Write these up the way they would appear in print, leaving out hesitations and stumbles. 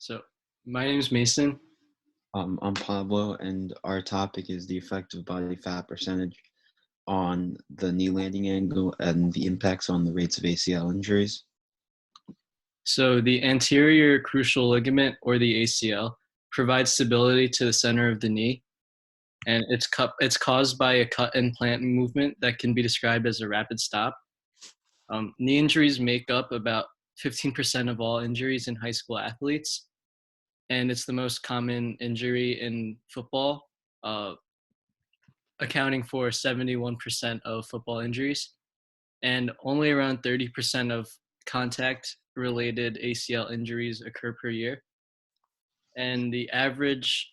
So, my name is Mason. I'm Pablo, and our topic is the effect of body fat percentage on the knee landing angle and the impacts on the rates of ACL injuries. So, the anterior crucial ligament, or the ACL, provides stability to the center of the knee, and it's caused by a cut and plant movement that can be described as a rapid stop. Knee injuries make up about 15% of all injuries in high school athletes, and it's the most common injury in football, uh, accounting for 71% of football injuries. And only around 30% of contact related ACL injuries occur per year. And the average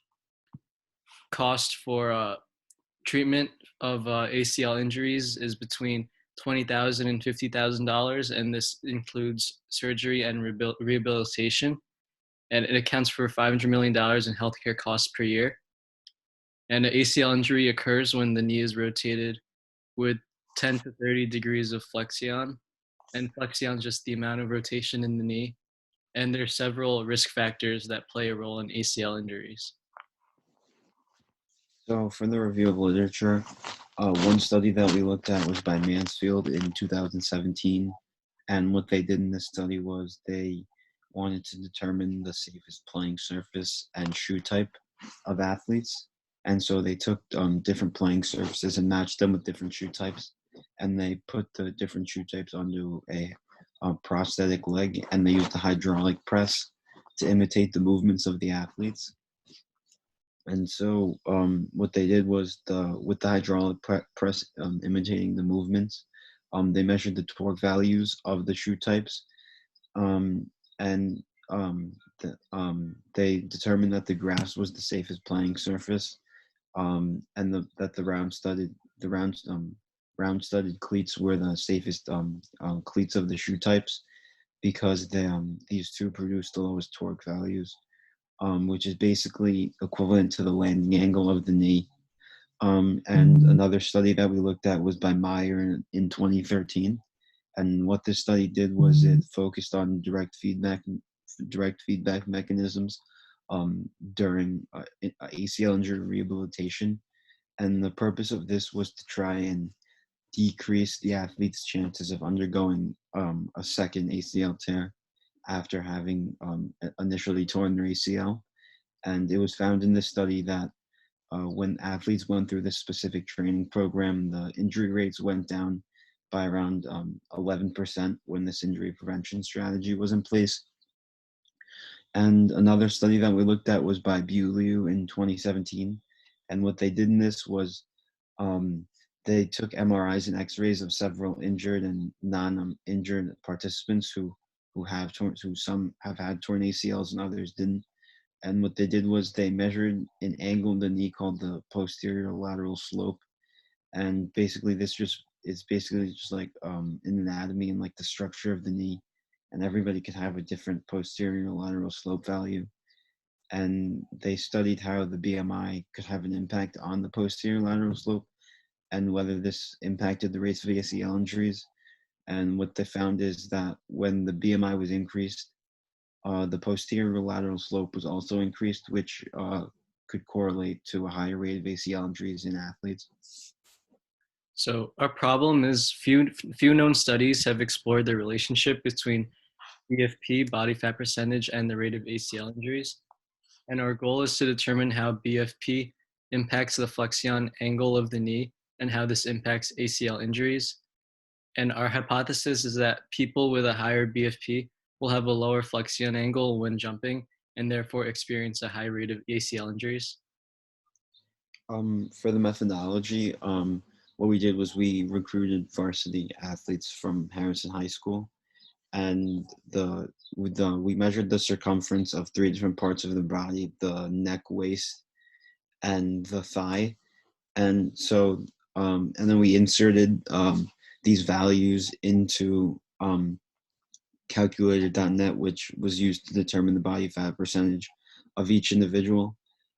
cost for treatment of ACL injuries is between $20,000 and $50,000, and this includes surgery and rehabilitation. And it accounts for $500 million in healthcare costs per year. And an ACL injury occurs when the knee is rotated with 10 to 30 degrees of flexion, and flexion is just the amount of rotation in the knee. And there are several risk factors that play a role in ACL injuries. So, for the review of literature, one study that we looked at was by Mansfield in 2017. And what they did in this study was they wanted to determine the safest playing surface and shoe type of athletes. And so they took different playing surfaces and matched them with different shoe types. And they put the different shoe types onto a prosthetic leg, and they used a hydraulic press to imitate the movements of the athletes. And so what they did was with the hydraulic press imitating the movements, they measured the torque values of the shoe types, and they determined that the grass was the safest playing surface, and that round studded cleats were the safest cleats of the shoe types because these two produce the lowest torque values, which is basically equivalent to the landing angle of the knee. And another study that we looked at was by Meyer in 2013. And what this study did was it focused on direct feedback mechanisms during ACL injury rehabilitation. And the purpose of this was to try and decrease the athlete's chances of undergoing a second ACL tear after having initially torn their ACL. And it was found in this study that when athletes went through this specific training program, the injury rates went down by around 11% when this injury prevention strategy was in place. And another study that we looked at was by Buliu in 2017. And what they did in this was they took MRIs and X-rays of several injured and non-injured participants who some have had torn ACLs and others didn't. And what they did was they measured an angle in the knee called the posterior lateral slope. And basically it's basically just like an anatomy and like the structure of the knee. And everybody could have a different posterior lateral slope value. And they studied how the BMI could have an impact on the posterior lateral slope and whether this impacted the rates of ACL injuries. And what they found is that when the BMI was increased, the posterior lateral slope was also increased, which could correlate to a higher rate of ACL injuries in athletes. So, our problem is few known studies have explored the relationship between BFP, body fat percentage, and the rate of ACL injuries. And our goal is to determine how BFP impacts the flexion angle of the knee and how this impacts ACL injuries. And our hypothesis is that people with a higher BFP will have a lower flexion angle when jumping and therefore experience a high rate of ACL injuries. For the methodology, what we did was we recruited varsity athletes from Harrison High School, and we measured the circumference of three different parts of the body: the neck, waist, and the thigh. And so, and then we inserted these values into calculator.net, which was used to determine the body fat percentage of each individual.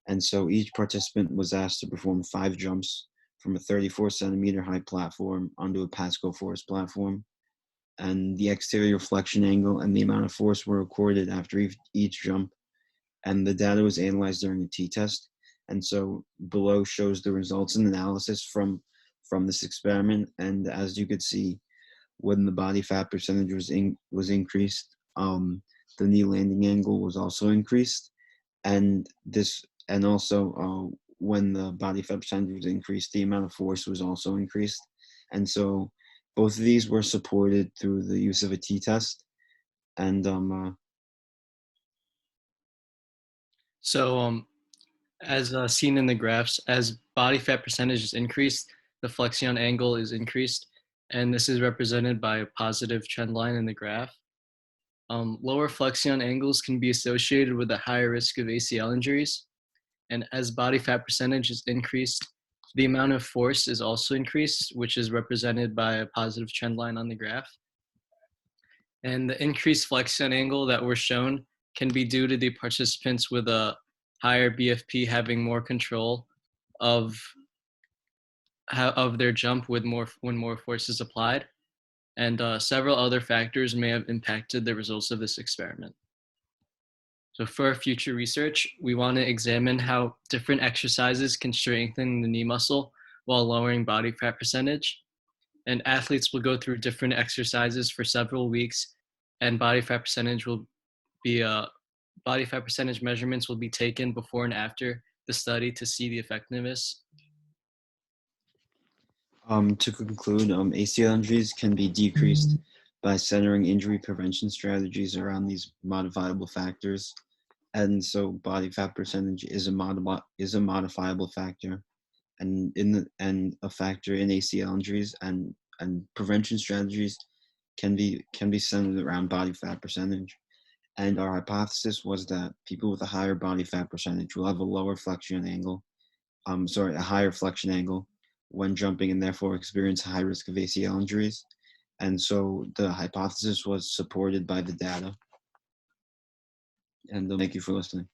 And so each participant was asked to perform 5 jumps from a 34 centimeter high platform onto a Pasco Force platform. And the exterior flexion angle and the amount of force were recorded after each jump. and the data was analyzed during a t-test. And so below shows the results and analysis from this experiment. And as you could see, when the body fat percentage was increased, the knee landing angle was also increased, and also when the body fat percentage was increased, the amount of force was also increased. And so both of these were supported through the use of a t-test. And So, as seen in the graphs, as body fat percentage is increased, the flexion angle is increased, and this is represented by a positive trend line in the graph. Lower flexion angles can be associated with a higher risk of ACL injuries, and as body fat percentage is increased, the amount of force is also increased, which is represented by a positive trend line on the graph. And the increased flexion angle that were shown can be due to the participants with a higher BFP having more control of their jump with when more force is applied, and several other factors may have impacted the results of this experiment. So for our future research, we want to examine how different exercises can strengthen the knee muscle while lowering body fat percentage. And athletes will go through different exercises for several weeks, and body fat percentage measurements will be taken before and after the study to see the effectiveness. To conclude, ACL injuries can be decreased by centering injury prevention strategies around these modifiable factors. And so body fat percentage is a modifiable factor, and a factor in ACL injuries, and prevention strategies can be centered around body fat percentage. And our hypothesis was that people with a higher body fat percentage will have a higher flexion angle when jumping, and therefore experience high risk of ACL injuries. And so the hypothesis was supported by the data. And thank you for listening.